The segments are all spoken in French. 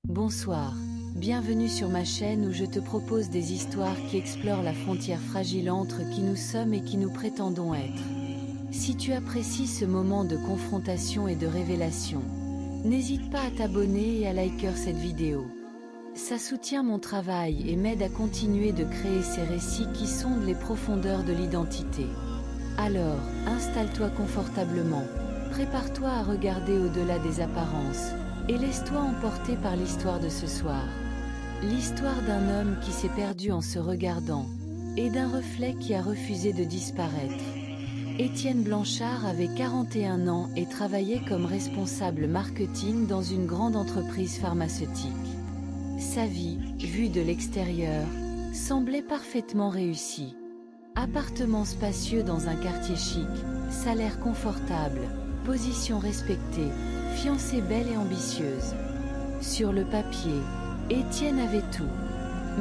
Bonsoir, bienvenue sur ma chaîne où je te propose des histoires qui explorent la frontière fragile entre qui nous sommes et qui nous prétendons être. Si tu apprécies ce moment de confrontation et de révélation, n'hésite pas à t'abonner et à liker cette vidéo. Ça soutient mon travail et m'aide à continuer de créer ces récits qui sondent les profondeurs de l'identité. Alors, installe-toi confortablement, prépare-toi à regarder au-delà des apparences, et laisse-toi emporter par l'histoire de ce soir. L'histoire d'un homme qui s'est perdu en se regardant, et d'un reflet qui a refusé de disparaître. Étienne Blanchard avait 41 ans et travaillait comme responsable marketing dans une grande entreprise pharmaceutique. Sa vie, vue de l'extérieur, semblait parfaitement réussie. Appartement spacieux dans un quartier chic, salaire confortable, position respectée, fiancée belle et ambitieuse. Sur le papier, Étienne avait tout.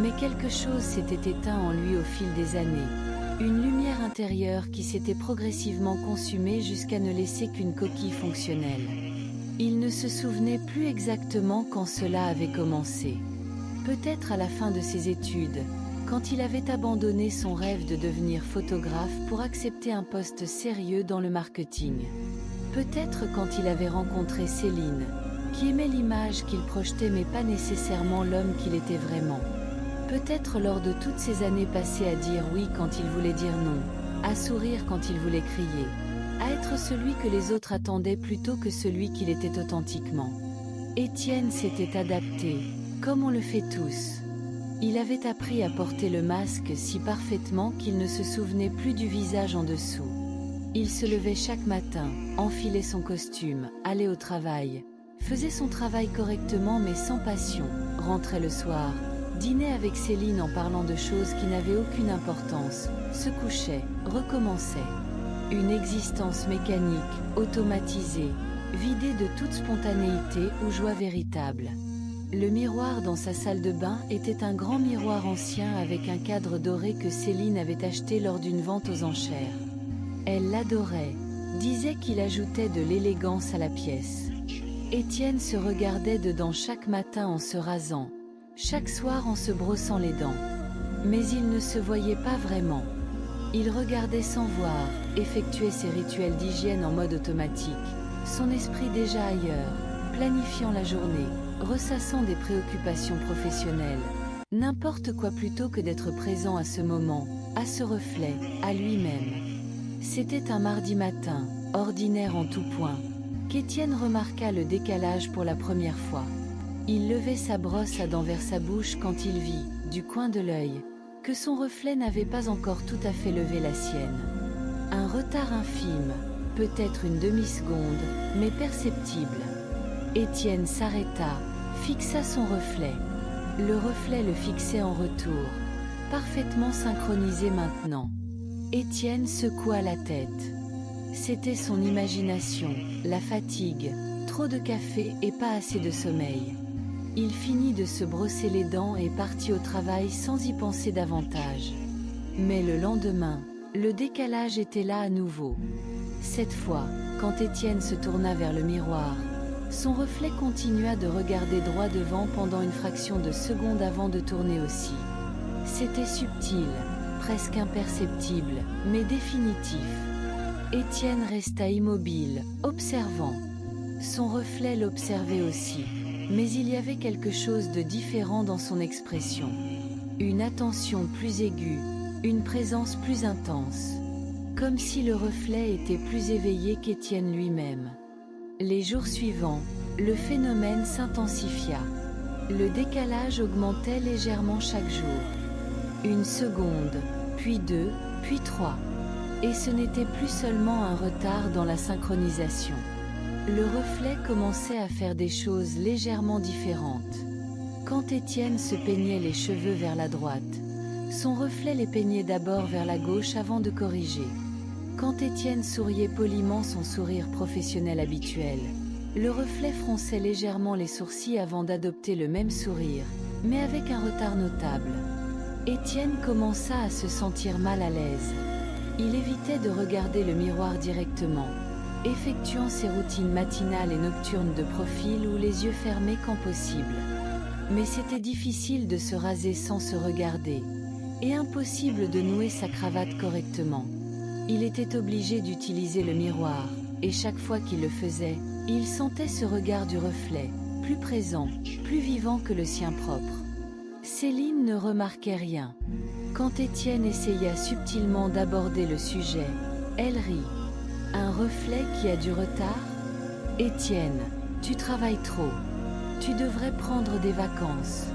Mais quelque chose s'était éteint en lui au fil des années. Une lumière intérieure qui s'était progressivement consumée jusqu'à ne laisser qu'une coquille fonctionnelle. Il ne se souvenait plus exactement quand cela avait commencé. Peut-être à la fin de ses études, quand il avait abandonné son rêve de devenir photographe pour accepter un poste sérieux dans le marketing. Peut-être quand il avait rencontré Céline, qui aimait l'image qu'il projetait mais pas nécessairement l'homme qu'il était vraiment. Peut-être lors de toutes ces années passées à dire oui quand il voulait dire non, à sourire quand il voulait crier, à être celui que les autres attendaient plutôt que celui qu'il était authentiquement. Étienne s'était adapté, comme on le fait tous. Il avait appris à porter le masque si parfaitement qu'il ne se souvenait plus du visage en dessous. Il se levait chaque matin, enfilait son costume, allait au travail, faisait son travail correctement mais sans passion, rentrait le soir, dînait avec Céline en parlant de choses qui n'avaient aucune importance, se couchait, recommençait. Une existence mécanique, automatisée, vidée de toute spontanéité ou joie véritable. Le miroir dans sa salle de bain était un grand miroir ancien avec un cadre doré que Céline avait acheté lors d'une vente aux enchères. Elle l'adorait, disait qu'il ajoutait de l'élégance à la pièce. Étienne se regardait dedans chaque matin en se rasant, chaque soir en se brossant les dents. Mais il ne se voyait pas vraiment. Il regardait sans voir, effectuait ses rituels d'hygiène en mode automatique, son esprit déjà ailleurs, planifiant la journée, ressassant des préoccupations professionnelles. N'importe quoi plutôt que d'être présent à ce moment, à ce reflet, à lui-même. C'était un mardi matin, ordinaire en tout point, qu'Étienne remarqua le décalage pour la première fois. Il levait sa brosse à dents vers sa bouche quand il vit, du coin de l'œil, que son reflet n'avait pas encore tout à fait levé la sienne. Un retard infime, peut-être une demi-seconde, mais perceptible. Étienne s'arrêta, fixa son reflet. Le reflet le fixait en retour, parfaitement synchronisé maintenant. Étienne secoua la tête. C'était son imagination, la fatigue, trop de café et pas assez de sommeil. Il finit de se brosser les dents et partit au travail sans y penser davantage. Mais le lendemain, le décalage était là à nouveau. Cette fois, quand Étienne se tourna vers le miroir, son reflet continua de regarder droit devant pendant une fraction de seconde avant de tourner aussi. C'était subtil, presque imperceptible, mais définitif. Étienne resta immobile, observant. Son reflet l'observait aussi, mais il y avait quelque chose de différent dans son expression. Une attention plus aiguë, une présence plus intense. Comme si le reflet était plus éveillé qu'Étienne lui-même. Les jours suivants, le phénomène s'intensifia. Le décalage augmentait légèrement chaque jour. Une seconde, puis 2, puis 3. Et ce n'était plus seulement un retard dans la synchronisation. Le reflet commençait à faire des choses légèrement différentes. Quand Étienne se peignait les cheveux vers la droite, son reflet les peignait d'abord vers la gauche avant de corriger. Quand Étienne souriait poliment son sourire professionnel habituel, le reflet fronçait légèrement les sourcils avant d'adopter le même sourire, mais avec un retard notable. Étienne commença à se sentir mal à l'aise. Il évitait de regarder le miroir directement, effectuant ses routines matinales et nocturnes de profil ou les yeux fermés quand possible. Mais c'était difficile de se raser sans se regarder, et impossible de nouer sa cravate correctement. Il était obligé d'utiliser le miroir, et chaque fois qu'il le faisait, il sentait ce regard du reflet, plus présent, plus vivant que le sien propre. Céline ne remarquait rien. Quand Étienne essaya subtilement d'aborder le sujet, elle rit. Un reflet qui a du retard? Étienne, tu travailles trop. Tu devrais prendre des vacances.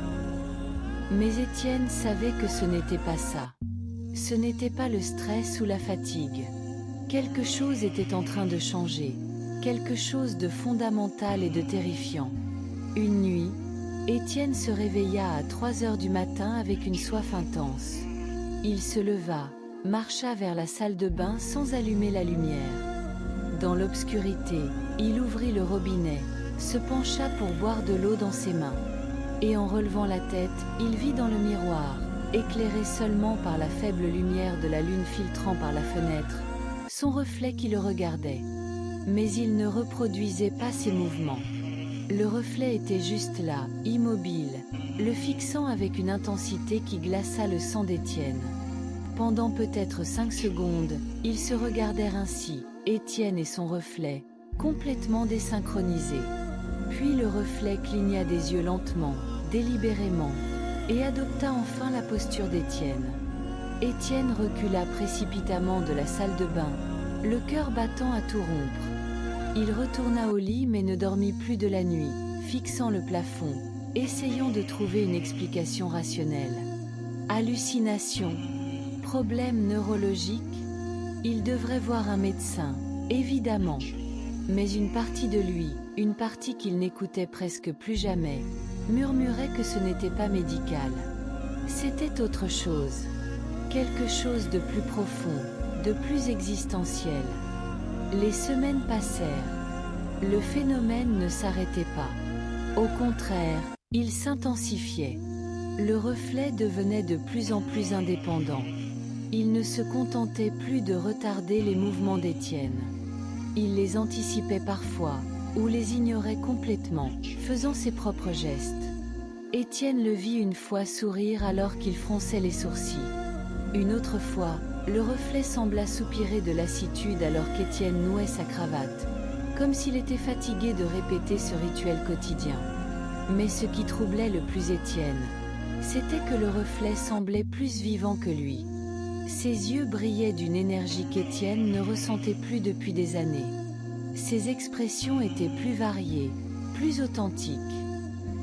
Mais Étienne savait que ce n'était pas ça. Ce n'était pas le stress ou la fatigue. Quelque chose était en train de changer. Quelque chose de fondamental et de terrifiant. Une nuit, Étienne se réveilla à 3 heures du matin avec une soif intense. Il se leva, marcha vers la salle de bain sans allumer la lumière. Dans l'obscurité, il ouvrit le robinet, se pencha pour boire de l'eau dans ses mains. Et en relevant la tête, il vit dans le miroir, éclairé seulement par la faible lumière de la lune filtrant par la fenêtre, son reflet qui le regardait. Mais il ne reproduisait pas ses mouvements. Le reflet était juste là, immobile, le fixant avec une intensité qui glaça le sang d'Étienne. Pendant peut-être 5 secondes, ils se regardèrent ainsi, Étienne et son reflet, complètement désynchronisés. Puis le reflet cligna des yeux lentement, délibérément, et adopta enfin la posture d'Étienne. Étienne recula précipitamment de la salle de bain, le cœur battant à tout rompre. Il retourna au lit mais ne dormit plus de la nuit, fixant le plafond, essayant de trouver une explication rationnelle. Hallucination, problème neurologique, il devrait voir un médecin, évidemment. Mais une partie de lui, une partie qu'il n'écoutait presque plus jamais, murmurait que ce n'était pas médical. C'était autre chose. Quelque chose de plus profond, de plus existentiel. Les semaines passèrent. Le phénomène ne s'arrêtait pas. Au contraire, il s'intensifiait. Le reflet devenait de plus en plus indépendant. Il ne se contentait plus de retarder les mouvements d'Étienne. Il les anticipait parfois, ou les ignorait complètement, faisant ses propres gestes. Étienne le vit une fois sourire alors qu'il fronçait les sourcils. Une autre fois, le reflet sembla soupirer de lassitude alors qu'Étienne nouait sa cravate, comme s'il était fatigué de répéter ce rituel quotidien. Mais ce qui troublait le plus Étienne, c'était que le reflet semblait plus vivant que lui. Ses yeux brillaient d'une énergie qu'Étienne ne ressentait plus depuis des années. Ses expressions étaient plus variées, plus authentiques.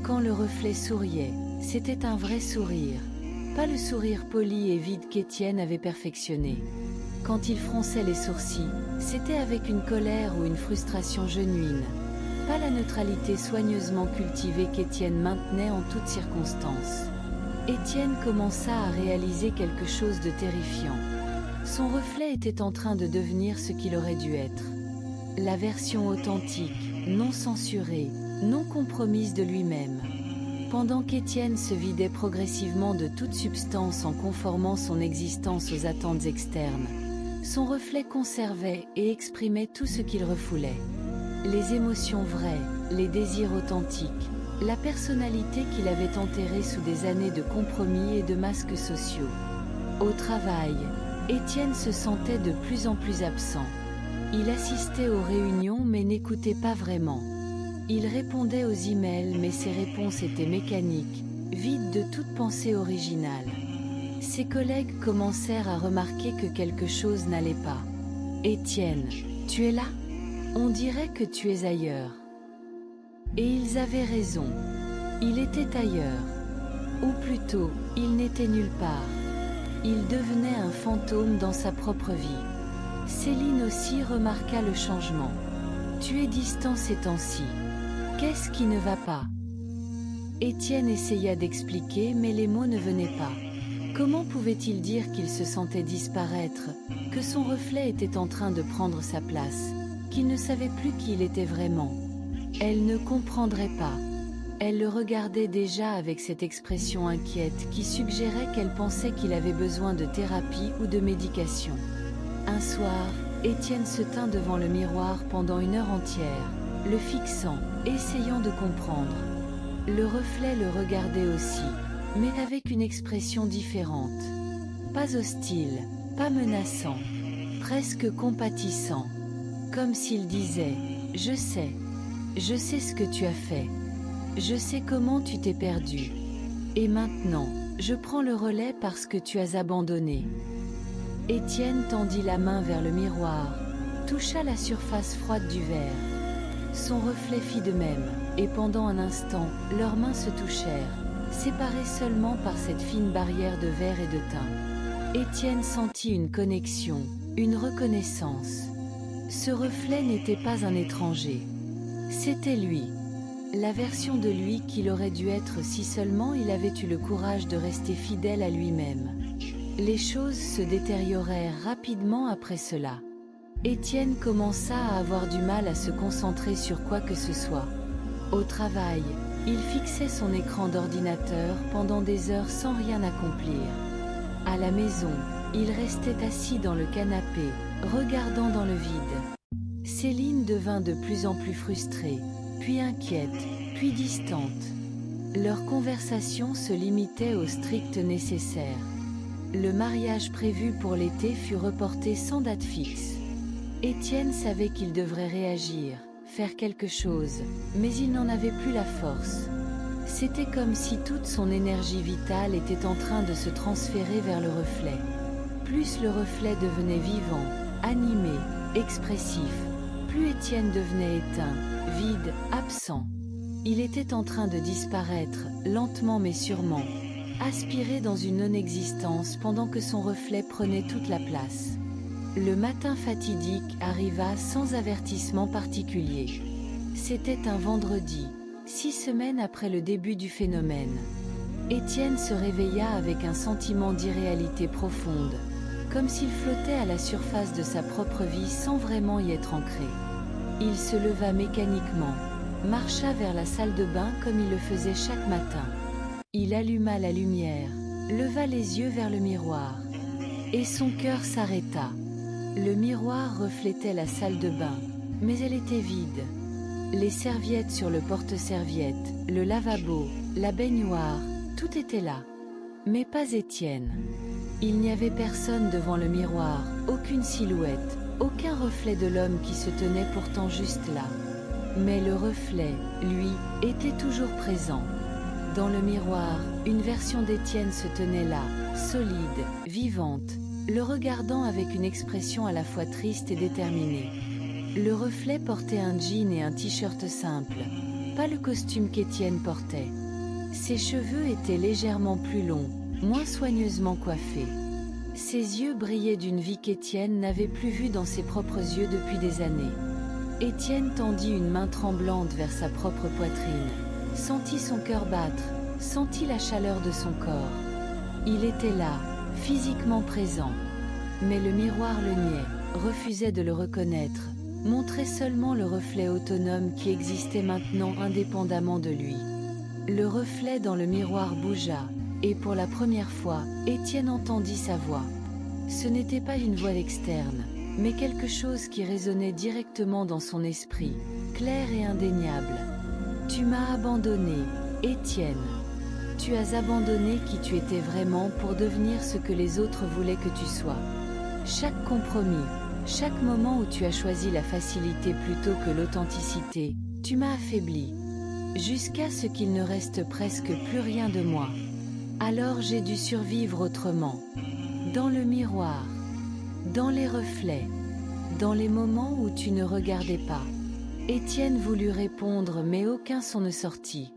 Quand le reflet souriait, c'était un vrai sourire. Pas le sourire poli et vide qu'Étienne avait perfectionné. Quand il fronçait les sourcils, c'était avec une colère ou une frustration genuine. Pas la neutralité soigneusement cultivée qu'Étienne maintenait en toutes circonstances. Étienne commença à réaliser quelque chose de terrifiant. Son reflet était en train de devenir ce qu'il aurait dû être. La version authentique, non censurée, non compromise de lui-même. Pendant qu'Étienne se vidait progressivement de toute substance en conformant son existence aux attentes externes, son reflet conservait et exprimait tout ce qu'il refoulait. Les émotions vraies, les désirs authentiques, la personnalité qu'il avait enterrée sous des années de compromis et de masques sociaux. Au travail, Étienne se sentait de plus en plus absent. Il assistait aux réunions mais n'écoutait pas vraiment. Il répondait aux emails mais ses réponses étaient mécaniques, vides de toute pensée originale. Ses collègues commencèrent à remarquer que quelque chose n'allait pas. « Étienne, tu es là? On dirait que tu es ailleurs. » Et ils avaient raison. Il était ailleurs. Ou plutôt, il n'était nulle part. Il devenait un fantôme dans sa propre vie. Céline aussi remarqua le changement. « Tu es distant ces temps-ci. Qu'est-ce qui ne va pas ?» Étienne essaya d'expliquer mais les mots ne venaient pas. Comment pouvait-il dire qu'il se sentait disparaître, que son reflet était en train de prendre sa place, qu'il ne savait plus qui il était vraiment? Elle ne comprendrait pas. Elle le regardait déjà avec cette expression inquiète qui suggérait qu'elle pensait qu'il avait besoin de thérapie ou de médication. Un soir, Étienne se tint devant le miroir pendant 1 heure entière, le fixant, essayant de comprendre. Le reflet le regardait aussi, mais avec une expression différente. Pas hostile, pas menaçant, presque compatissant. Comme s'il disait « Je sais ce que tu as fait. Je sais comment tu t'es perdu. Et maintenant, je prends le relais parce que tu as abandonné. » Étienne tendit la main vers le miroir, toucha la surface froide du verre. Son reflet fit de même, et pendant un instant, leurs mains se touchèrent, séparées seulement par cette fine barrière de verre et de teint. Étienne sentit une connexion, une reconnaissance. Ce reflet n'était pas un étranger. C'était lui. La version de lui qu'il aurait dû être si seulement il avait eu le courage de rester fidèle à lui-même. Les choses se détériorèrent rapidement après cela. Étienne commença à avoir du mal à se concentrer sur quoi que ce soit. Au travail, il fixait son écran d'ordinateur pendant des heures sans rien accomplir. À la maison, il restait assis dans le canapé, regardant dans le vide. Céline devint de plus en plus frustrée, puis inquiète, puis distante. Leur conversation se limitait au strict nécessaire. Le mariage prévu pour l'été fut reporté sans date fixe. Étienne savait qu'il devrait réagir, faire quelque chose, mais il n'en avait plus la force. C'était comme si toute son énergie vitale était en train de se transférer vers le reflet. Plus le reflet devenait vivant, animé, expressif, plus Étienne devenait éteint, vide, absent. Il était en train de disparaître, lentement mais sûrement, aspiré dans une non-existence pendant que son reflet prenait toute la place. Le matin fatidique arriva sans avertissement particulier. C'était un vendredi, 6 semaines après le début du phénomène. Étienne se réveilla avec un sentiment d'irréalité profonde, comme s'il flottait à la surface de sa propre vie sans vraiment y être ancré. Il se leva mécaniquement, marcha vers la salle de bain comme il le faisait chaque matin. Il alluma la lumière, leva les yeux vers le miroir. Et son cœur s'arrêta. Le miroir reflétait la salle de bain, mais elle était vide. Les serviettes sur le porte-serviettes, le lavabo, la baignoire, tout était là. Mais pas Étienne. Il n'y avait personne devant le miroir, aucune silhouette, aucun reflet de l'homme qui se tenait pourtant juste là. Mais le reflet, lui, était toujours présent. Dans le miroir, une version d'Étienne se tenait là, solide, vivante, le regardant avec une expression à la fois triste et déterminée. Le reflet portait un jean et un t-shirt simple, pas le costume qu'Étienne portait. Ses cheveux étaient légèrement plus longs, moins soigneusement coiffés. Ses yeux brillaient d'une vie qu'Étienne n'avait plus vue dans ses propres yeux depuis des années. Étienne tendit une main tremblante vers sa propre poitrine, sentit son cœur battre, sentit la chaleur de son corps. Il était là, physiquement présent. Mais le miroir le niait, refusait de le reconnaître, montrait seulement le reflet autonome qui existait maintenant indépendamment de lui. Le reflet dans le miroir bougea, et pour la première fois, Étienne entendit sa voix. Ce n'était pas une voix externe, mais quelque chose qui résonnait directement dans son esprit, clair et indéniable. « Tu m'as abandonné, Étienne. Tu as abandonné qui tu étais vraiment pour devenir ce que les autres voulaient que tu sois. Chaque compromis, chaque moment où tu as choisi la facilité plutôt que l'authenticité, tu m'as affaibli, jusqu'à ce qu'il ne reste presque plus rien de moi. Alors j'ai dû survivre autrement. Dans le miroir, dans les reflets, dans les moments où tu ne regardais pas. » Étienne voulut répondre mais aucun son ne sortit.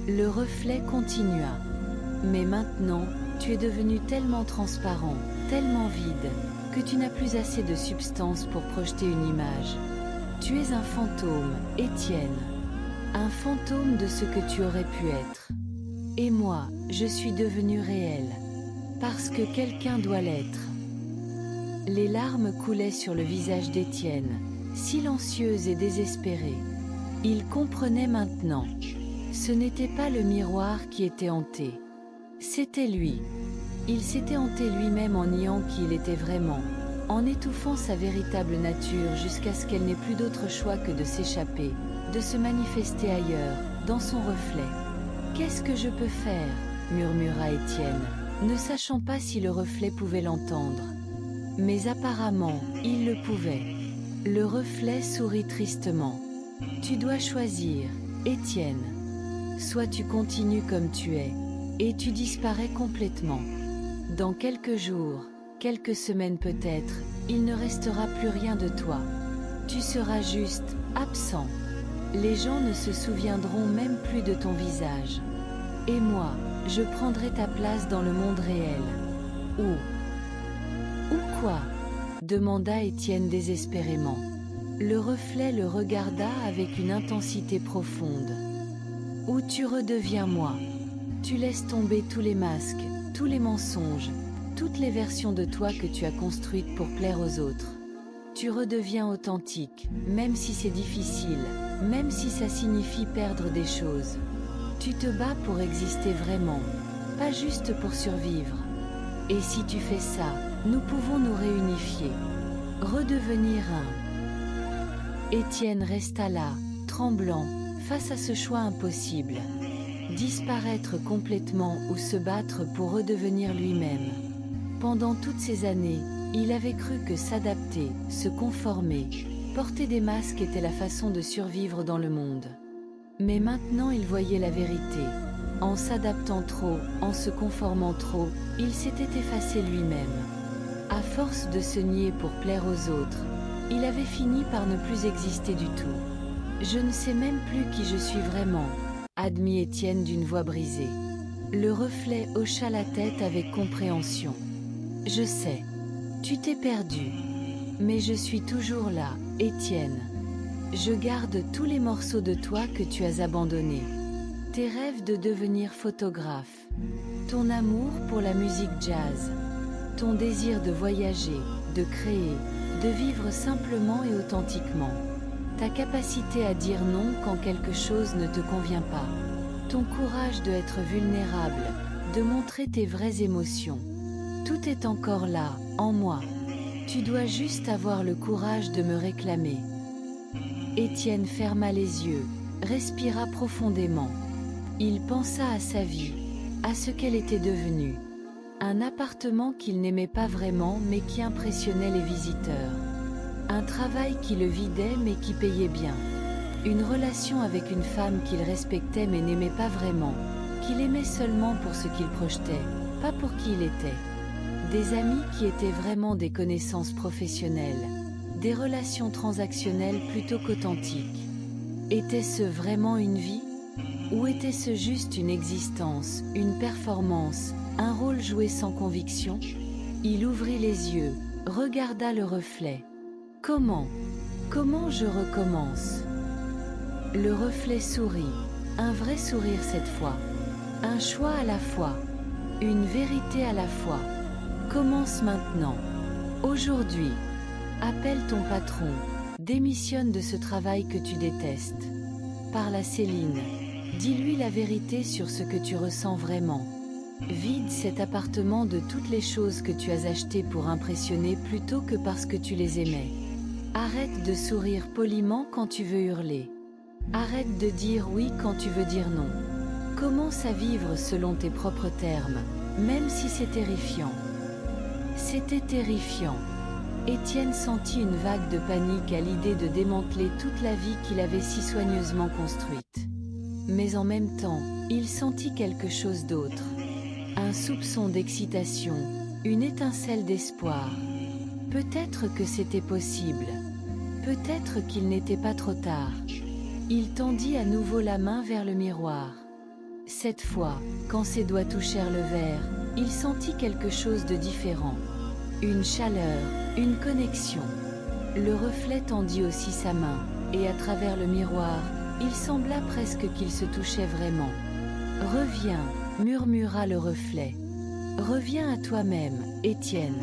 Le reflet continua. « Mais maintenant, tu es devenu tellement transparent, tellement vide, que tu n'as plus assez de substance pour projeter une image. Tu es un fantôme, Étienne. Un fantôme de ce que tu aurais pu être. Et moi, je suis devenu réel. Parce que quelqu'un doit l'être. » Les larmes coulaient sur le visage d'Étienne, silencieuse et désespérée. Il comprenait maintenant. Ce n'était pas le miroir qui était hanté. C'était lui. Il s'était hanté lui-même en niant qui il était vraiment, en étouffant sa véritable nature jusqu'à ce qu'elle n'ait plus d'autre choix que de s'échapper, de se manifester ailleurs, dans son reflet. Qu'est-ce que je peux faire? Murmura Étienne, ne sachant pas si le reflet pouvait l'entendre. Mais apparemment, il le pouvait. Le reflet sourit tristement. Tu dois choisir, Étienne. Soit tu continues comme tu es, et tu disparais complètement. Dans quelques jours, quelques semaines peut-être, il ne restera plus rien de toi. Tu seras juste absent. Les gens ne se souviendront même plus de ton visage. Et moi, je prendrai ta place dans le monde réel. Où quoi? Demanda Étienne désespérément. Le reflet le regarda avec une intensité profonde. Où tu redeviens moi. Tu laisses tomber tous les masques, tous les mensonges, toutes les versions de toi que tu as construites pour plaire aux autres. Tu redeviens authentique, même si c'est difficile, même si ça signifie perdre des choses. Tu te bats pour exister vraiment, pas juste pour survivre. Et si tu fais ça, nous pouvons nous réunifier. Redevenir un. Étienne resta là, tremblant, face à ce choix impossible. Disparaître complètement ou se battre pour redevenir lui-même. Pendant toutes ces années, il avait cru que s'adapter, se conformer, porter des masques était la façon de survivre dans le monde. Mais maintenant il voyait la vérité. En s'adaptant trop, en se conformant trop, il s'était effacé lui-même. À force de se nier pour plaire aux autres, il avait fini par ne plus exister du tout. Je ne sais même plus qui je suis vraiment, admit Étienne d'une voix brisée. Le reflet hocha la tête avec compréhension. Je sais. Tu t'es perdu. Mais je suis toujours là, Étienne. Je garde tous les morceaux de toi que tu as abandonnés. Tes rêves de devenir photographe. Ton amour pour la musique jazz. Ton désir de voyager, de créer, de vivre simplement et authentiquement. Ta capacité à dire non quand quelque chose ne te convient pas. Ton courage de être vulnérable, de montrer tes vraies émotions. Tout est encore là, en moi. Tu dois juste avoir le courage de me réclamer. Étienne ferma les yeux, respira profondément. Il pensa à sa vie, à ce qu'elle était devenue. Un appartement qu'il n'aimait pas vraiment mais qui impressionnait les visiteurs. Un travail qui le vidait mais qui payait bien. Une relation avec une femme qu'il respectait mais n'aimait pas vraiment, qu'il aimait seulement pour ce qu'il projetait, pas pour qui il était. Des amis qui étaient vraiment des connaissances professionnelles, des relations transactionnelles plutôt qu'authentiques. Était-ce vraiment une vie? Ou était-ce juste une existence, une performance, un rôle joué sans conviction? Il ouvrit les yeux, regarda le reflet. Comment je recommence? Le reflet sourit, un vrai sourire cette fois. Un choix à la fois, une vérité à la fois. Commence maintenant. Aujourd'hui. Appelle ton patron. Démissionne de ce travail que tu détestes. Parle à Céline. Dis-lui la vérité sur ce que tu ressens vraiment. Vide cet appartement de toutes les choses que tu as achetées pour impressionner plutôt que parce que tu les aimais. Arrête de sourire poliment quand tu veux hurler. Arrête de dire oui quand tu veux dire non. Commence à vivre selon tes propres termes, même si c'est terrifiant. C'était terrifiant. Étienne sentit une vague de panique à l'idée de démanteler toute la vie qu'il avait si soigneusement construite. Mais en même temps, il sentit quelque chose d'autre. Un soupçon d'excitation, une étincelle d'espoir. Peut-être que c'était possible. Peut-être qu'il n'était pas trop tard. Il tendit à nouveau la main vers le miroir. Cette fois, quand ses doigts touchèrent le verre, il sentit quelque chose de différent. Une chaleur, une connexion. Le reflet tendit aussi sa main, et à travers le miroir, il sembla presque qu'il se touchait vraiment. « Reviens » murmura le reflet. « Reviens à toi-même, Étienne.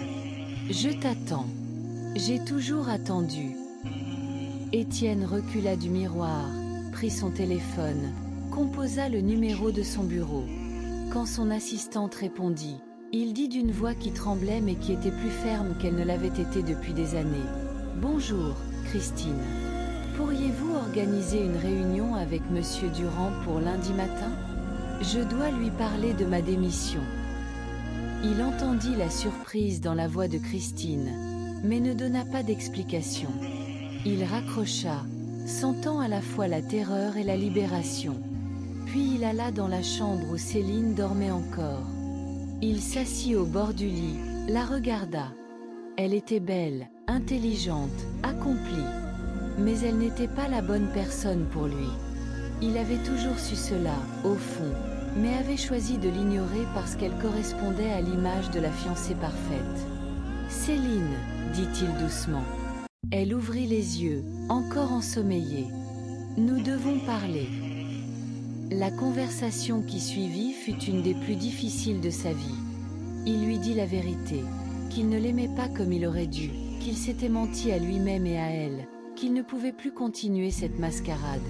Je t'attends. J'ai toujours attendu. » Étienne recula du miroir, prit son téléphone, composa le numéro de son bureau. Quand son assistante répondit, il dit d'une voix qui tremblait mais qui était plus ferme qu'elle ne l'avait été depuis des années. « Bonjour, Christine. Pourriez-vous organiser une réunion avec Monsieur Durand pour lundi matin ? Je dois lui parler de ma démission. Il entendit la surprise dans la voix de Christine, mais ne donna pas d'explication. Il raccrocha, sentant à la fois la terreur et la libération. Puis il alla dans la chambre où Céline dormait encore. Il s'assit au bord du lit, la regarda. Elle était belle, intelligente, accomplie. Mais elle n'était pas la bonne personne pour lui. Il avait toujours su cela, au fond, mais avait choisi de l'ignorer parce qu'elle correspondait à l'image de la fiancée parfaite. « Céline, dit-il doucement. » Elle ouvrit les yeux, encore ensommeillée. « Nous devons parler. » La conversation qui suivit fut une des plus difficiles de sa vie. Il lui dit la vérité, qu'il ne l'aimait pas comme il aurait dû, qu'il s'était menti à lui-même et à elle, qu'il ne pouvait plus continuer cette mascarade.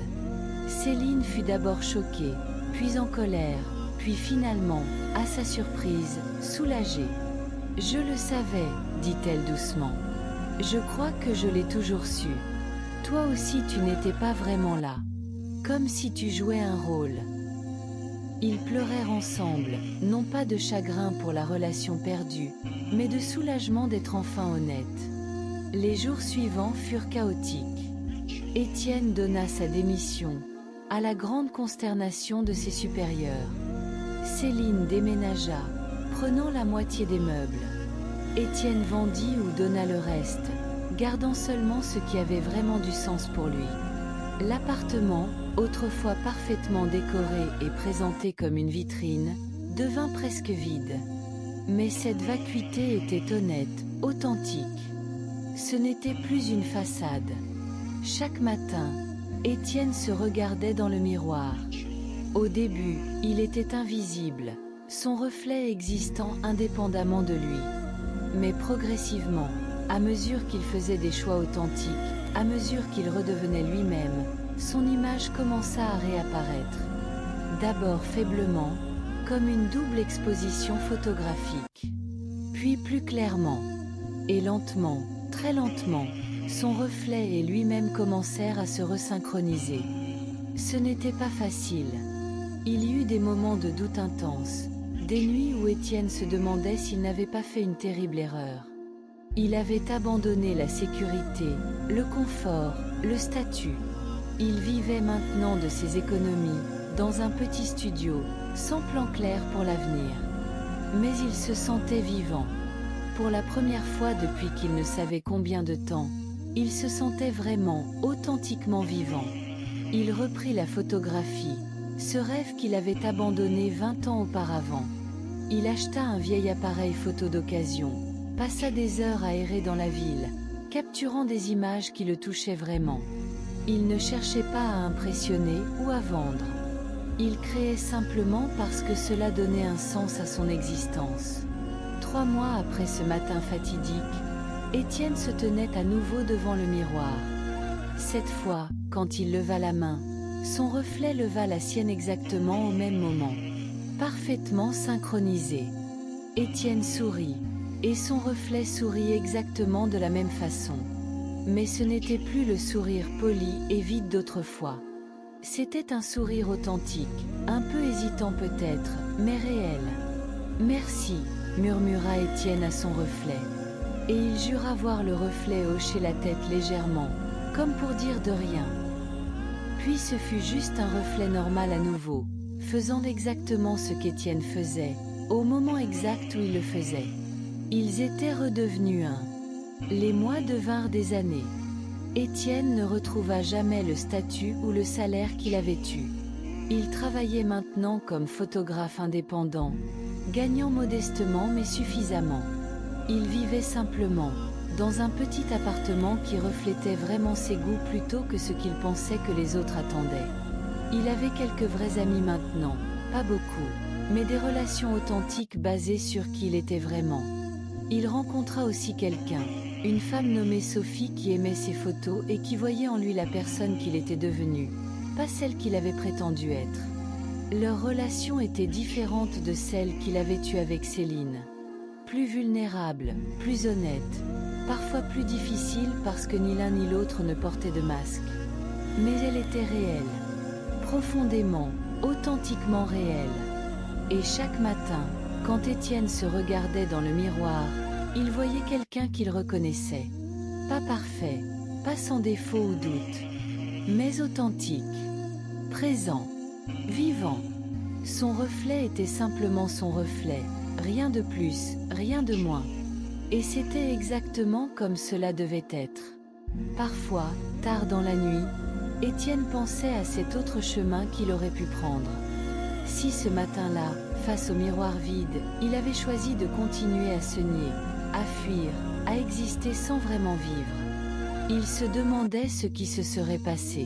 Céline fut d'abord choquée, puis en colère, puis finalement, à sa surprise, soulagée. « Je le savais, dit-elle doucement. Je crois que je l'ai toujours su. Toi aussi tu n'étais pas vraiment là. Comme si tu jouais un rôle. » Ils pleurèrent ensemble, non pas de chagrin pour la relation perdue, mais de soulagement d'être enfin honnêtes. Les jours suivants furent chaotiques. Étienne donna sa démission, à la grande consternation de ses supérieurs. Céline déménagea, prenant la moitié des meubles. Étienne vendit ou donna le reste, gardant seulement ce qui avait vraiment du sens pour lui. L'appartement, autrefois parfaitement décoré et présenté comme une vitrine, devint presque vide. Mais cette vacuité était honnête, authentique. Ce n'était plus une façade. Chaque matin, Étienne se regardait dans le miroir. Au début, il était invisible, son reflet existant indépendamment de lui. Mais progressivement, à mesure qu'il faisait des choix authentiques, à mesure qu'il redevenait lui-même, son image commença à réapparaître. D'abord faiblement, comme une double exposition photographique. Puis plus clairement. Et lentement, très lentement, son reflet et lui-même commencèrent à se resynchroniser. Ce n'était pas facile. Il y eut des moments de doute intense, des nuits où Étienne se demandait s'il n'avait pas fait une terrible erreur. Il avait abandonné la sécurité, le confort, le statut. Il vivait maintenant de ses économies, dans un petit studio, sans plan clair pour l'avenir. Mais il se sentait vivant. Pour la première fois depuis qu'il ne savait combien de temps, il se sentait vraiment, authentiquement vivant. Il reprit la photographie, ce rêve qu'il avait abandonné 20 ans auparavant. Il acheta un vieil appareil photo d'occasion, passa des heures à errer dans la ville, capturant des images qui le touchaient vraiment. Il ne cherchait pas à impressionner ou à vendre. Il créait simplement parce que cela donnait un sens à son existence. 3 mois après ce matin fatidique, Étienne se tenait à nouveau devant le miroir. Cette fois, quand il leva la main, son reflet leva la sienne exactement au même moment. Parfaitement synchronisé. Étienne sourit, et son reflet sourit exactement de la même façon. Mais ce n'était plus le sourire poli et vide d'autrefois. C'était un sourire authentique, un peu hésitant peut-être, mais réel. « Merci », murmura Étienne à son reflet. Et il jura voir le reflet hocher la tête légèrement, comme pour dire de rien. Puis ce fut juste un reflet normal à nouveau, faisant exactement ce qu'Étienne faisait, au moment exact où il le faisait. Ils étaient redevenus un. Les mois devinrent des années. Étienne ne retrouva jamais le statut ou le salaire qu'il avait eu. Il travaillait maintenant comme photographe indépendant, gagnant modestement mais suffisamment. Il vivait simplement, dans un petit appartement qui reflétait vraiment ses goûts plutôt que ce qu'il pensait que les autres attendaient. Il avait quelques vrais amis maintenant, pas beaucoup, mais des relations authentiques basées sur qui il était vraiment. Il rencontra aussi quelqu'un, une femme nommée Sophie qui aimait ses photos et qui voyait en lui la personne qu'il était devenu, pas celle qu'il avait prétendu être. Leur relation était différente de celle qu'il avait eue avec Céline. Plus vulnérable, plus honnête, parfois plus difficile parce que ni l'un ni l'autre ne portait de masque. Mais elle était réelle, profondément, authentiquement réel. Et chaque matin, quand Étienne se regardait dans le miroir, il voyait quelqu'un qu'il reconnaissait. Pas parfait, pas sans défaut ou doute, mais authentique, présent, vivant. Son reflet était simplement son reflet, rien de plus, rien de moins. Et c'était exactement comme cela devait être. Parfois, tard dans la nuit, Étienne pensait à cet autre chemin qu'il aurait pu prendre. Si ce matin-là, face au miroir vide, il avait choisi de continuer à se nier, à fuir, à exister sans vraiment vivre, il se demandait ce qui se serait passé.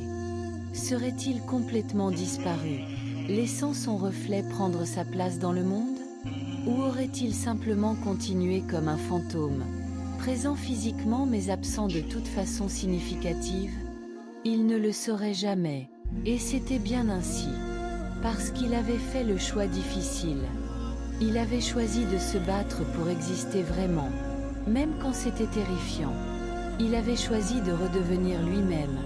Serait-il complètement disparu, laissant son reflet prendre sa place dans le monde? Ou aurait-il simplement continué comme un fantôme, présent physiquement mais absent de toute façon significative? Il ne le saurait jamais, et c'était bien ainsi. Parce qu'il avait fait le choix difficile. Il avait choisi de se battre pour exister vraiment, même quand c'était terrifiant. Il avait choisi de redevenir lui-même,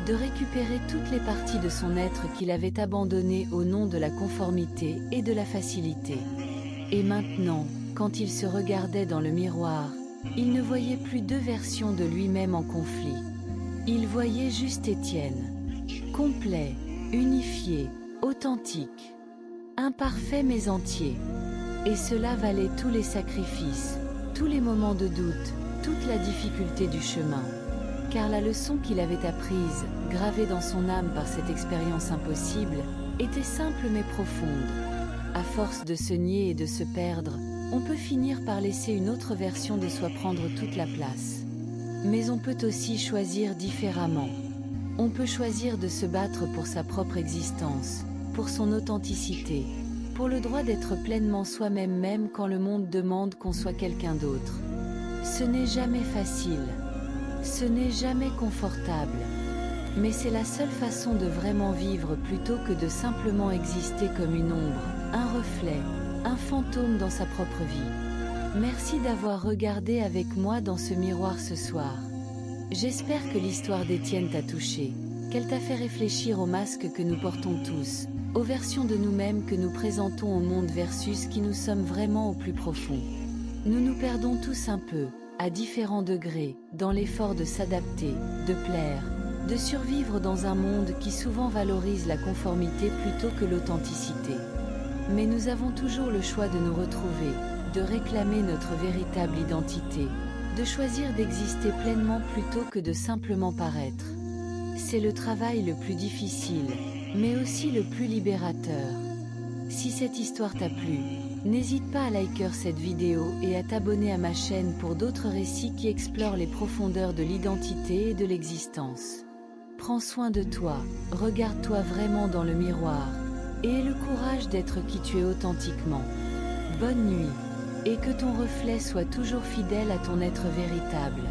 de récupérer toutes les parties de son être qu'il avait abandonnées au nom de la conformité et de la facilité. Et maintenant, quand il se regardait dans le miroir, il ne voyait plus deux versions de lui-même en conflit. Il voyait juste Étienne, complet, unifié, authentique, imparfait mais entier. Et cela valait tous les sacrifices, tous les moments de doute, toute la difficulté du chemin. Car la leçon qu'il avait apprise, gravée dans son âme par cette expérience impossible, était simple mais profonde. À force de se nier et de se perdre, on peut finir par laisser une autre version de soi prendre toute la place. Mais on peut aussi choisir différemment. On peut choisir de se battre pour sa propre existence, pour son authenticité, pour le droit d'être pleinement soi-même même quand le monde demande qu'on soit quelqu'un d'autre. Ce n'est jamais facile. Ce n'est jamais confortable. Mais c'est la seule façon de vraiment vivre plutôt que de simplement exister comme une ombre, un reflet, un fantôme dans sa propre vie. Merci d'avoir regardé avec moi dans ce miroir ce soir. J'espère que l'histoire d'Étienne t'a touché, qu'elle t'a fait réfléchir aux masques que nous portons tous, aux versions de nous-mêmes que nous présentons au monde versus qui nous sommes vraiment au plus profond. Nous nous perdons tous un peu, à différents degrés, dans l'effort de s'adapter, de plaire, de survivre dans un monde qui souvent valorise la conformité plutôt que l'authenticité. Mais nous avons toujours le choix de nous retrouver, de réclamer notre véritable identité, de choisir d'exister pleinement plutôt que de simplement paraître. C'est le travail le plus difficile, mais aussi le plus libérateur. Si cette histoire t'a plu, n'hésite pas à liker cette vidéo et à t'abonner à ma chaîne pour d'autres récits qui explorent les profondeurs de l'identité et de l'existence. Prends soin de toi, regarde-toi vraiment dans le miroir, et aie le courage d'être qui tu es authentiquement. Bonne nuit, et que ton reflet soit toujours fidèle à ton être véritable.